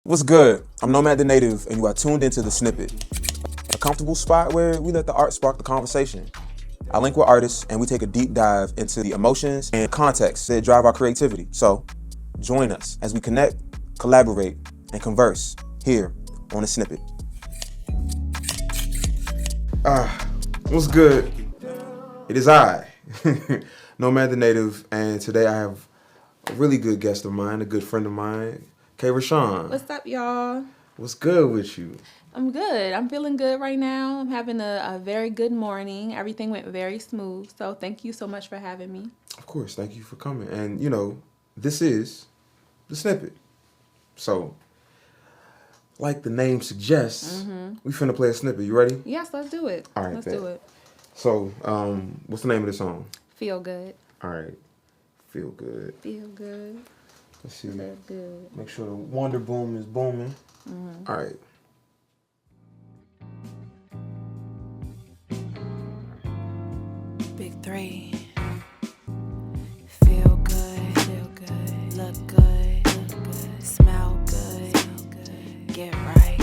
What's good? I'm Nomad the Native, and you are tuned into the Snippet, a comfortable spot where we let the art spark the conversation. I link with artists, and we take a deep dive into the emotions and context that drive our creativity. So, join us as we connect, collaborate, and converse here on the Snippet. What's good? It is I, Nomad the Native, and today I have a really good guest of mine, a good friend of mine, Kae Roshon. What's up, y'all? What's good with you? I'm good. I'm feeling good right now. I'm having a very good morning. Everything went very smooth. So thank you so much for having me. Of course, thank you for coming. And, this is the Snippet. So, like the name suggests, we finna play a snippet. You ready? Yes, let's do it. All right, let's bet. do it. So, what's the name of the song? Feel good. All right. Feel good. Feel good. Let's see. Feel good. Make sure the Wonder Boom is booming. All right. Big three. Feel good, look good, smell good, get right,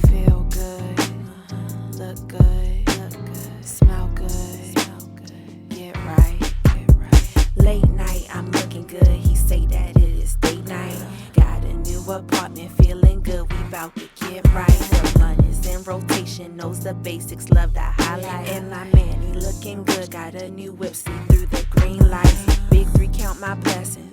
feel good, look good, smell good, get right. Late night, I'm looking good. He say that it is date night. Got a new apartment, feeling good. We bout to get right. The blunt is in rotation, knows the basics, love the highlight. And my man, he looking good. Got a new whip, see through the green lights. Big three, count my blessings.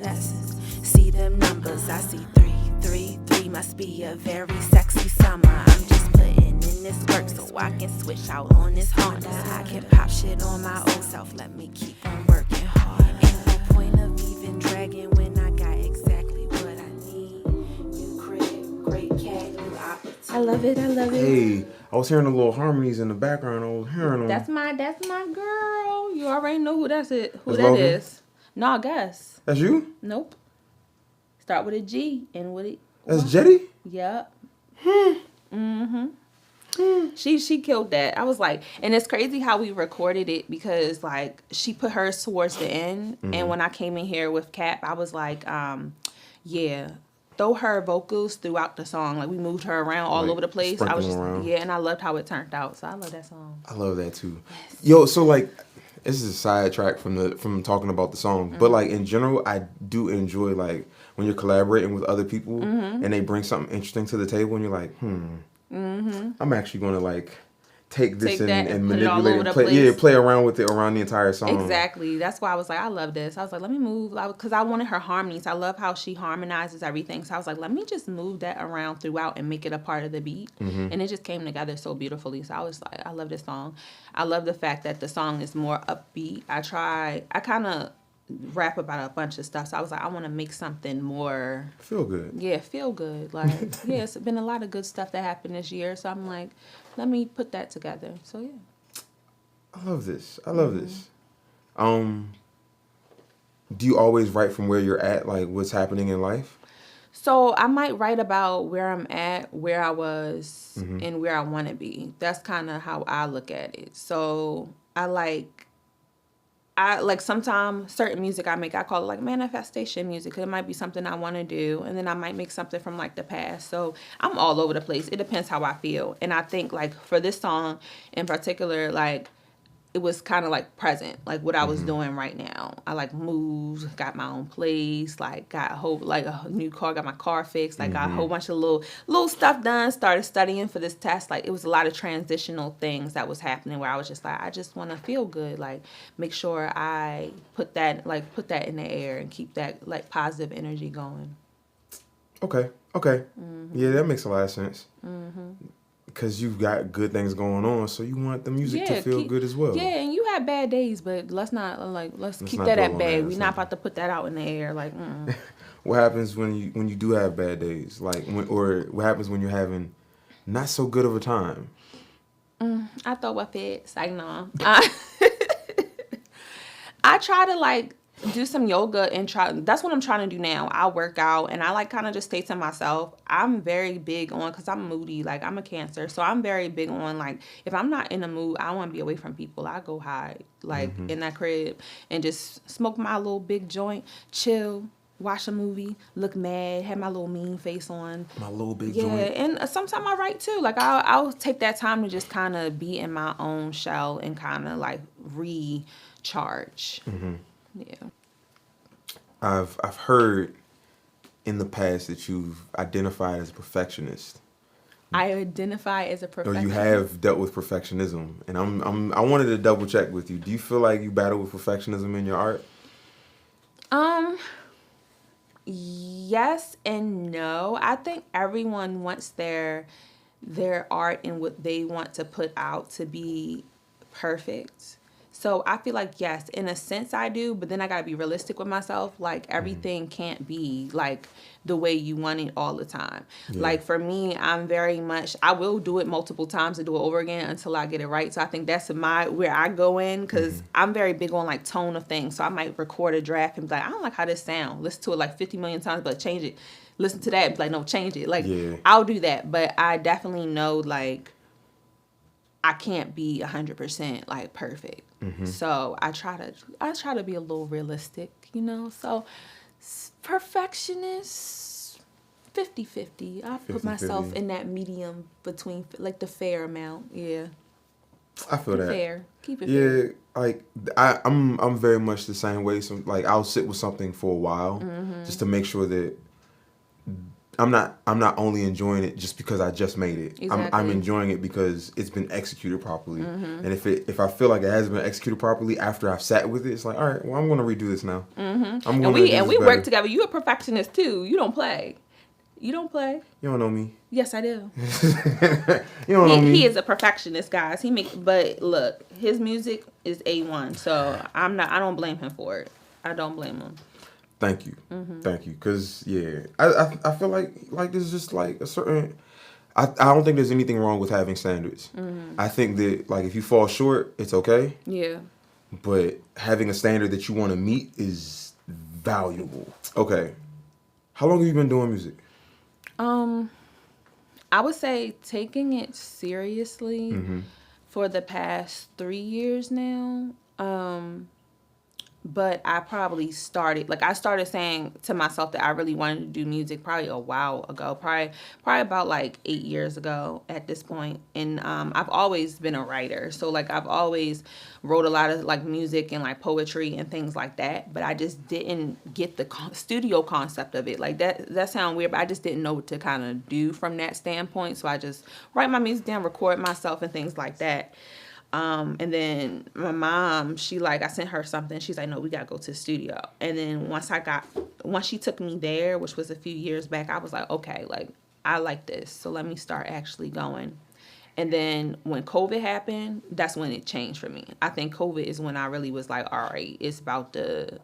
See them numbers, I see 333. Must be a very sexy summer. I'm just putting in this work so I can switch out on this Honda. I can pop shit on my old self. Let me keep on working hard. Ain't no point of even dragging when I got exactly what I need. New crib, great cat, new opportunity. I love it. Hey, I was hearing the little harmonies in the background. I was hearing them. That's my girl. You already know who that's it. Who That's that Logan? is. No, I guess. That's you? Nope. Start with a G and with it. That's Jetty? Yep. She killed that. I was like, and it's crazy how we recorded it because like she put hers towards the end, and when I came in here with Cap, I was like, yeah, throw her vocals throughout the song. Like we moved her around all Like, over the place. I was just sprinkle around. yeah, and I loved how it turned out. So I love that song. I love that too. Yo, so like, this is a sidetrack from talking about the song, but like in general, I do enjoy like when you're collaborating with other people and they bring something interesting to the table, and you're like, I'm actually going to like take this Take that and and put it all manipulate over it, the place. play around with it around the entire song. Exactly. That's why I was like, I love this. I was like, let me move, because I wanted her harmonies. I love how she harmonizes everything. So I was like, let me just move that around throughout and make it a part of the beat. And it just came together so beautifully. So I was like, I love this song. I love the fact that the song is more upbeat. I kind of rap about a bunch of stuff. So I was like, I want to make something more, Feel good. yeah, feel good. Like, yeah, it's been a lot of good stuff that happened this year. So I'm like, let me put that together. So yeah. I love this. Do you always write from where you're at, like what's happening in life? So I might write about where I'm at, where I was, and where I want to be. That's kind of how I look at it. So I like sometimes certain music I make, I call it like manifestation music. 'Cause it might be something I want to do, and then I might make something from like the past. So I'm all over the place. It depends how I feel. And I think like for this song in particular, like it was kind of like present, like what I was doing right now. I like moved, got my own place, like got a new car, got my car fixed, like got a whole bunch of little stuff done, started studying for this test. Like it was a lot of transitional things that was happening where I was just like, I just want to feel good, like make sure I put that in the air and keep that like positive energy going. Okay. Yeah, that makes a lot of sense. Because you've got good things going on, so you want the music to feel good as well. Yeah, and you had bad days, but let's keep not that dwell at on bay. that. We're not about to put that out in the air, like. What happens when you do have bad days, or what happens when you're having not so good of a time? I throw up fits. Like, no. I try to, like, do some yoga and that's what I'm trying to do now. I work out and I, like, kind of just stay to myself. I'm very big on, because I'm moody. Like, I'm a Cancer. So I'm very big on, like, if I'm not in a mood, I want to be away from people. I go hide, like, in that crib and just smoke my little big joint, chill, watch a movie, look mad, have my little mean face on. My little big Yeah, joint. and sometimes I write too. Like I'll take that time to just kind of be in my own shell and kind of like recharge. Yeah. I've heard in the past that you've identified as a perfectionist. I identify as a Or perfectionist. you have dealt with perfectionism, and I wanted to double check with you. Do you feel like you battle with perfectionism in your art? Yes and no. I think everyone wants their art and what they want to put out to be perfect. So I feel like, yes, in a sense I do, but then I got to be realistic with myself. Like, everything can't be like the way you want it all the time. Yeah. Like, for me, I'm very much, I will do it multiple times and do it over again until I get it right. So I think that's where I go in, because I'm very big on like tone of things. So I might record a draft and be like, I don't like how this sounds. Listen to it like 50 million times, but change it. Listen to that and be like, no, change it. Like, Yeah. I'll do that. But I definitely know, like, I can't be 100% like perfect. So I try to be a little realistic, you know. So perfectionist, 50-50. I put 50-50. myself in that medium between, like, the fair amount. Yeah. I feel that. Fair. Keep it fair. Yeah, like I'm very much the same way. So like I'll sit with something for a while just to make sure that I'm not only enjoying it just because I just made it. I'm Exactly. enjoying it because it's been executed properly. And if I feel like it hasn't been executed properly after I've sat with it, it's like, all right, well, I'm going to redo this now. I'm And we work together. You a perfectionist too. You don't play. You don't play. You don't know me. Yes, I do. You don't know me. He is a perfectionist, guys. But look, his music is A1, so I don't blame him for it. I don't blame him. Thank you. Thank you. Because, yeah, I feel like there's just like a certain... I don't think there's anything wrong with having standards. I think that, like, if you fall short, it's okay. Yeah. But having a standard that you want to meet is valuable. Okay. How long have you been doing music? I would say taking it seriously for the past 3 years now. But I probably started saying to myself that I really wanted to do music probably a while ago, probably about like 8 years ago at this point. And I've always been a writer. So like I've always wrote a lot of like music and like poetry and things like that. But I just didn't get the studio concept of it. Like that sounds weird, but I just didn't know what to kind of do from that standpoint. So I just write my music down, record myself and things like that. And then my mom, I sent her something. She's like, no, we gotta go to the studio. And then once she took me there, which was a few years back, I was like, okay, like, I like this. So let me start actually going. And then when COVID happened, that's when it changed for me. I think COVID is when I really was like, all right, it's about to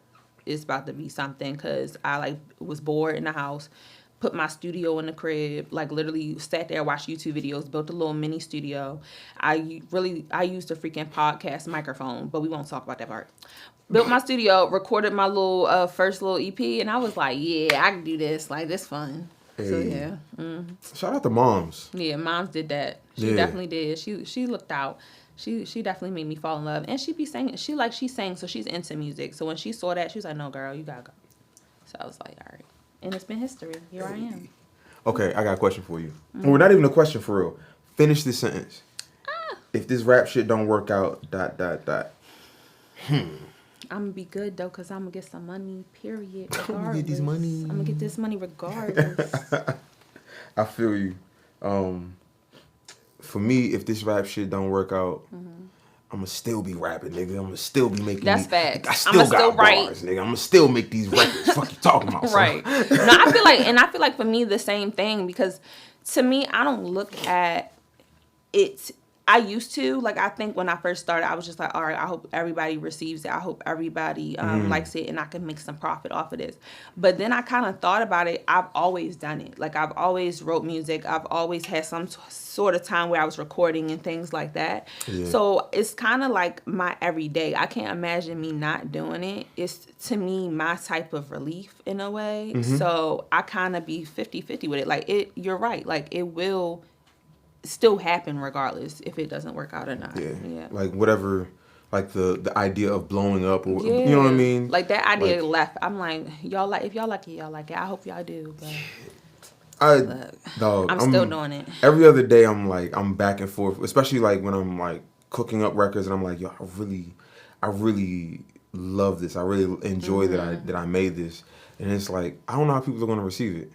be something. Cause I like was bored in the house. Put my studio in the crib, like literally sat there, watched YouTube videos, built a little mini studio. I used a freaking podcast microphone, but we won't talk about that part. Built my studio, recorded my little first little EP, and I was like, yeah, I can do this. Like, this fun. Hey. So yeah. Shout out to moms. Yeah, moms did that. She definitely did. She looked out. She definitely made me fall in love. And she be singing. She sang, so she's into music. So when she saw that, she was like, no, girl, you gotta go. So I was like, all right. And it's been history. Here I am. Okay, I got a question for you. Well, not even a question for real. Finish this sentence. If this rap shit don't work out, ... I'm gonna be good though, cause I'm gonna get some money. Period. Regardless. I'm gonna get this money. I'm gonna get this money regardless. I feel you. For me, if this rap shit don't work out, I'm gonna still be rapping, nigga. I'm gonna still be making. That's facts. I still got bars, nigga. I'm gonna still make these records. Fuck you talking about? Right. No, I feel like for me the same thing, because to me I don't look at it. I used to, like, I think when I first started, I was just like, all right, I hope everybody receives it. I hope everybody likes it and I can make some profit off of this. But then I kind of thought about it. I've always done it. Like, I've always wrote music. I've always had some sort of time where I was recording and things like that. Yeah. So it's kind of like my everyday. I can't imagine me not doing it. It's, to me, my type of relief in a way. So I kind of be 50-50 with it. Like, you're right. Like, it will still happen regardless if it doesn't work out or not. Yeah. Like whatever like the idea of blowing up, or you know what I mean? Like that idea left. I'm like, y'all like, if y'all like it, y'all like it. I hope y'all do. But I'm still doing it. Every other day, I'm back and forth, especially like when I'm like cooking up records, and I'm like, yo, I really love this. I really enjoy that I made this, and it's like I don't know how people are gonna receive it,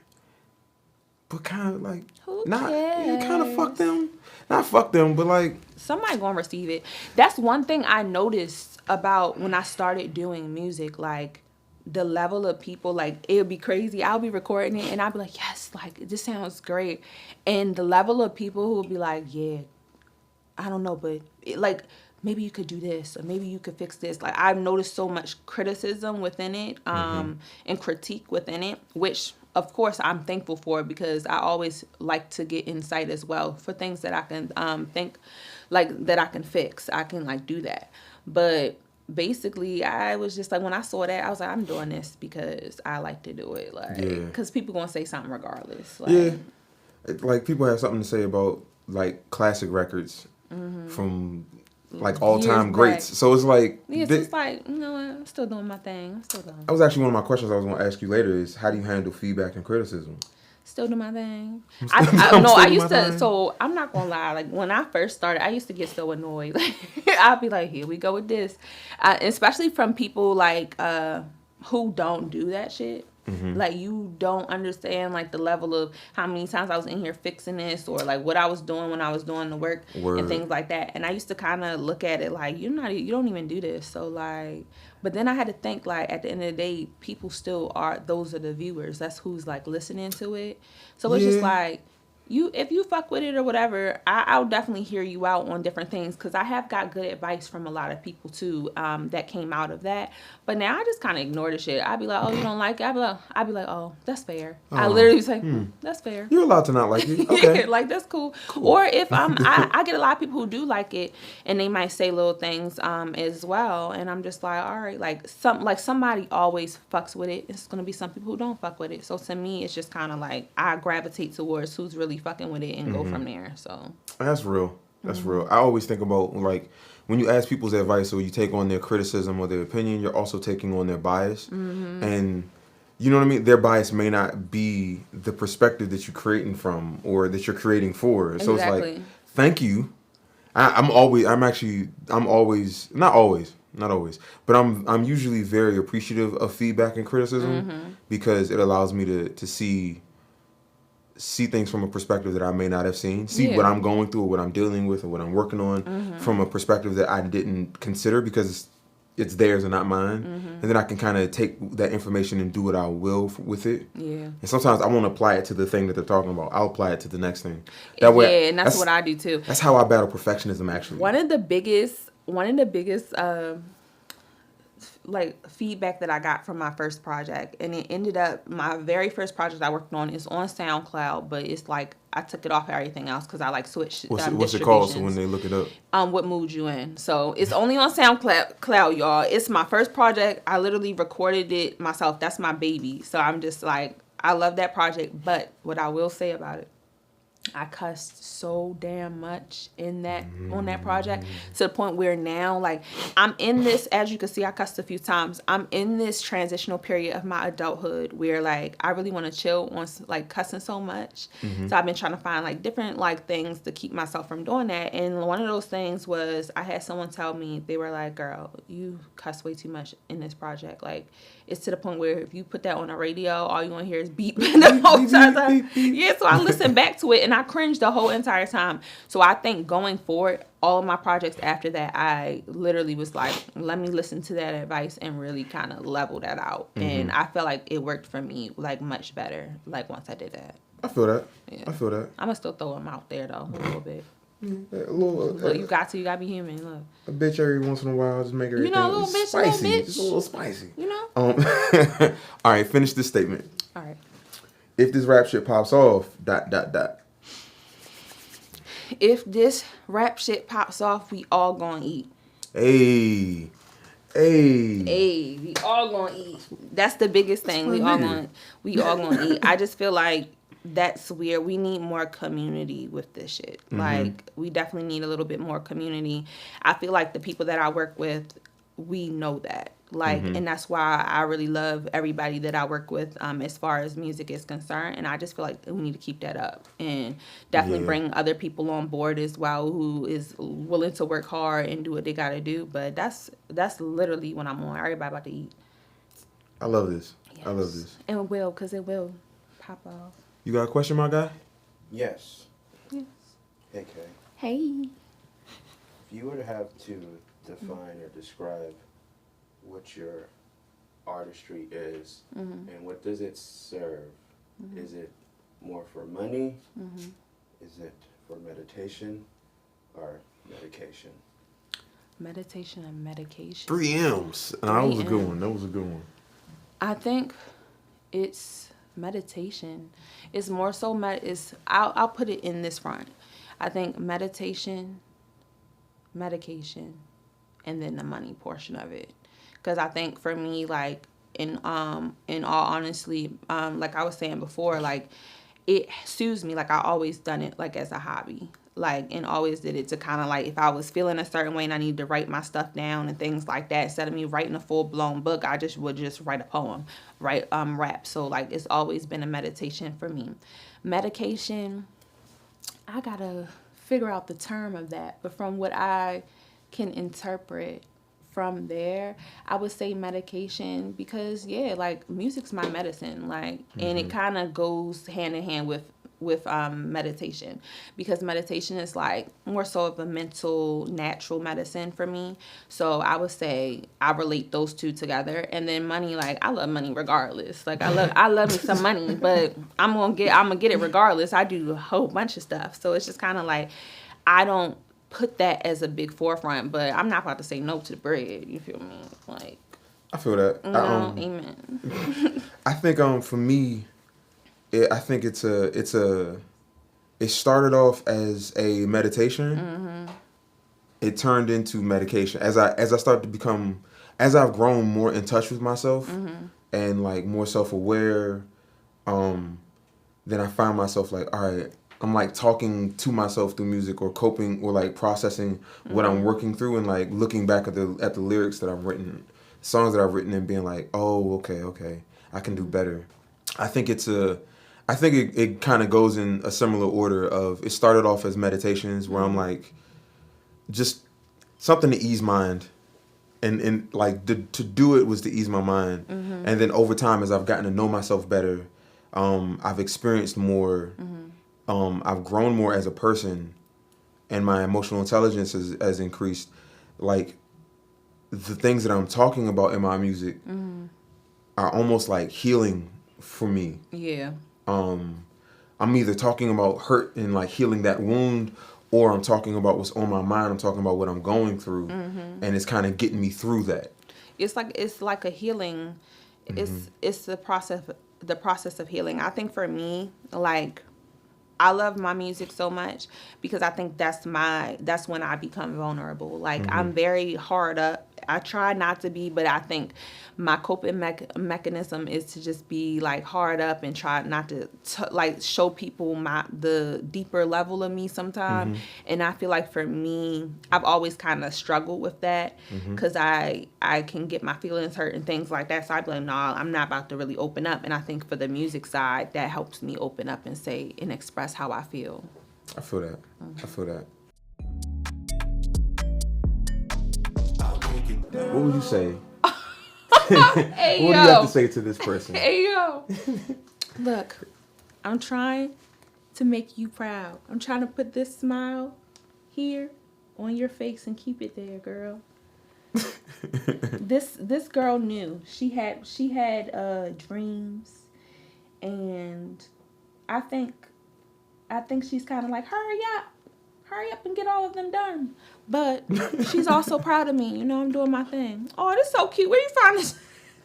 but kind of like kind of fuck them, not fuck them, but like somebody gonna receive it. That's one thing I noticed about when I started doing music, like the level of people, like it would be crazy. I'll be recording it and I'll be like, yes, like this sounds great, and the level of people who will be like, yeah, I don't know, but like maybe you could do this, or maybe you could fix this. Like I've noticed so much criticism within it, and critique within it, which of course I'm thankful for, because I always like to get insight as well for things that I can think like that I can fix. I can like do that. But basically I was just like, when I saw that, I was like, I'm doing this because I like to do it. Like, because people gonna say something regardless. Like, like people have something to say about like classic records from like all-time greats. So it's like, it's like, you know what, I'm still doing my thing. That was actually one of my questions I was going to ask you later, is how do you handle feedback and criticism? Still do my thing. I used to, so I'm not gonna lie, like when I first started, I used to get so annoyed. I'd be like, here we go with this, especially from people like who don't do that shit. Like you don't understand like the level of how many times I was in here fixing this, or like what I was doing when I was doing the work and things like that. And I used to kind of look at it like, you don't even do this. So like, but then I had to think like at the end of the day, people still are, those are the viewers. That's who's like listening to it. So it's just like, if you fuck with it or whatever, I'll definitely hear you out on different things, because I have got good advice from a lot of people too, that came out of that. But now I just kind of ignore the shit. I'd be like, oh, you don't like it? I'd be like, oh, that's fair. I literally say, that's fair. You're allowed to not like it. Okay. Like, that's cool. Or if I get a lot of people who do like it, and they might say little things as well, and I'm just like, all right, like somebody always fucks with it. It's gonna be some people who don't fuck with it. So to me, it's just kind of like I gravitate towards who's really fucking with it and go from there. So that's real. That's real. I always think about like when you ask people's advice or you take on their criticism or their opinion, you're also taking on their bias. And you know what I mean? Their bias may not be the perspective that you're creating from or that you're creating for. So it's like, thank you. I'm usually very appreciative of feedback and criticism, because it allows me to see things from a perspective that I may not have seen, what I'm going through or what I'm dealing with or what I'm working on from a perspective that I didn't consider, because it's theirs and not mine. And then I can kind of take that information and do what I will with it. And sometimes I won't apply it to the thing that they're talking about. I'll apply it to the next thing. That way, and that's what I do too. That's how I battle perfectionism, actually. One of the biggest like feedback that I got from my first project, and it ended up, my very first project I worked on is on SoundCloud, but it's like I took it off everything else because I like switched what's it called, so when they look it up? What Mood You In. So it's only on SoundCloud, y'all. It's my first project. I literally recorded it myself. That's my baby. So I'm just like, I love that project. But what I will say about it, I cussed so damn much on that project, to the point where now, like, I'm in this, as you can see, I cussed a few times. I'm in this transitional period of my adulthood where, like, I really want to chill on, like, cussing so much. So I've been trying to find, like, different, like, things to keep myself from doing that. And one of those things was, I had someone tell me, they were like, girl, you cuss way too much in this project. Like, it's to the point where if you put that on the radio, all you want to hear is beep the whole time. Yeah, so I listened back to it and I cringed the whole entire time. So I think going forward, all of my projects after that, I literally was like, let me listen to that advice and really kind of level that out. And I felt like it worked for me, like, much better, like, once I did that. I feel that. Yeah. I feel that. I'm going to still throw them out there, though, a little bit. Look, you got to be human. Look, a bitch every once in a while, just make everything a little bitch, spicy, just a little spicy. You know. All right, finish this statement. All right. If this rap shit pops off, ... If this rap shit pops off, we all gonna eat. Hey, we all gonna eat. That's the biggest thing. We all gonna eat. I just feel like that's weird. We need more community with this shit. Like, we definitely need a little bit more community. I feel like the people that I work with, we know that. Like, and that's why I really love everybody that I work with as far as music is concerned. And I just feel like we need to keep that up and definitely bring other people on board as well who is willing to work hard and do what they got to do. But that's literally when I'm on. Everybody about to eat. I love this. Yes. I love this. And it will, because it will pop off. You got a question, my guy? Yes. Yes. Hey, Kay. Hey. If you were to have to define or describe what your artistry is and what does it serve, is it more for money? Is it for meditation or medication? Meditation and medication. 3 M's. That was a good one. That was a good one. I think it's meditation. It's more so I'll put it in this front. I think meditation, medication, and then the money portion of it. Because I think for me, like, in all honesty, like I was saying before, like, it soothes me. Like, I always done it, like, as a hobby. Like, and always did it to kind of, like, if I was feeling a certain way and I needed to write my stuff down and things like that, instead of me writing a full-blown book, I would just write a poem, write rap. So, like, it's always been a meditation for me. Medication, I gotta figure out the term of that. But from what I can interpret from there, I would say medication because, yeah, like, music's my medicine. Like, and it kind of goes hand in hand with meditation, because meditation is like more so of a mental, natural medicine for me. So I would say I relate those two together. And then money, like, I love money regardless. Like, I love me some money, but I'm gonna get it regardless. I do a whole bunch of stuff. So it's just kind of like, I don't put that as a big forefront, but I'm not about to say no to the bread. You feel me? Like, I feel that. No, amen. I think for me, I think it started off as a meditation. It turned into medication as I started to become, as I've grown more in touch with myself and, like, more self-aware. Then I find myself like, all right, I'm, like, talking to myself through music, or coping, or, like, processing what I'm working through, and, like, looking back at the lyrics that I've written, songs that I've written, and being like, oh, okay, I can do better. I think it kind of goes in a similar order of, it started off as meditations where I'm like, just something to ease mind. And like, to do it was to ease my mind. And then over time, as I've gotten to know myself better, I've experienced more, I've grown more as a person, and my emotional intelligence has increased. Like, the things that I'm talking about in my music are almost like healing for me. Yeah. I'm either talking about hurt and, like, healing that wound, or I'm talking about what's on my mind. I'm talking about what I'm going through, and it's kind of getting me through that. It's like a healing. It's the process of healing. I think for me, like, I love my music so much because I think that's when I become vulnerable. Like, I'm very hard up. I try not to be, but I think my coping mechanism is to just be, like, hard up and try not to like, show people the deeper level of me sometimes. And I feel like for me, I've always kind of struggled with that because I can get my feelings hurt and things like that. So I'd be like, nah, I'm not about to really open up. And I think for the music side, that helps me open up and say and express how I feel. I feel that. I feel that. What would you say? Hey, what do you have to say to this person? Hey, yo. Look, I'm trying to make you proud. I'm trying to put this smile here on your face and keep it there, girl. This girl knew. She had dreams, and I think she's kind of like, hurry up and get all of them done. But she's also proud of me. You know, I'm doing my thing. Oh, this is so cute. Where you find this?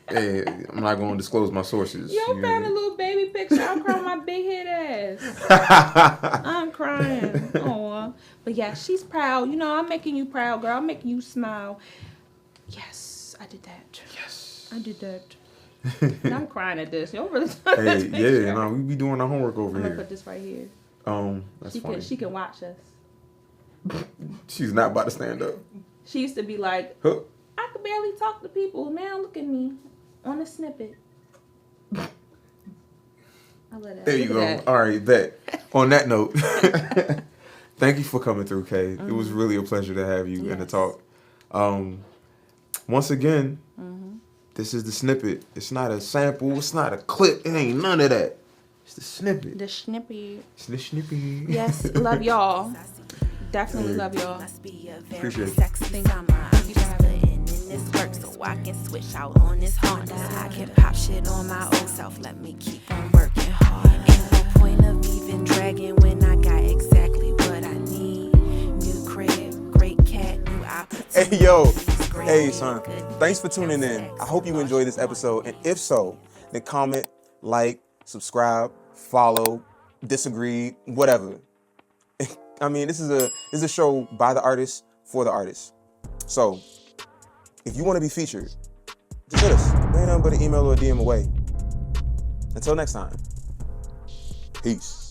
Hey, I'm not going to disclose my sources. Yo, found a little baby picture. I'm crying my big head ass. I'm crying. Oh, but yeah, she's proud. You know, I'm making you proud, girl. I'm making you smile. Yes, I did that. Yes. I did that. And I'm crying at this. You don't really. Hey, yeah, no, we be doing our homework over I'm here. gonna put this right here. That's funny. She can watch us. She's not about to stand up. She used to be like, Huh. I could barely talk to people. Now look at me on a snippet. I love that. There you Look go. at that. All right, bet. On that note, thank you for coming through, Kae. It was really a pleasure to have you and to talk. Once again, this is the snippet. It's not a sample. It's not a clip. It ain't none of that. It's the snippet. The snippet. It's the snippet. Yes, love y'all. Definitely love y'all. Appreciate it. Sexy summer. I'm just putting in this work so I can switch out on this Honda. I can pop shit on my old self. Let me keep on working hard. Ain't no point of even dragging when I got exactly what I need. New crib, great cat, new opportunity. Hey, yo. Hey, son. Thanks for tuning in. I hope you enjoyed this episode. And if so, then comment, like, subscribe, follow, disagree, whatever. I mean, this is a show by the artist for the artist. So, if you want to be featured, just hit us. There ain't nothing but an email or a DM away. Until next time, peace.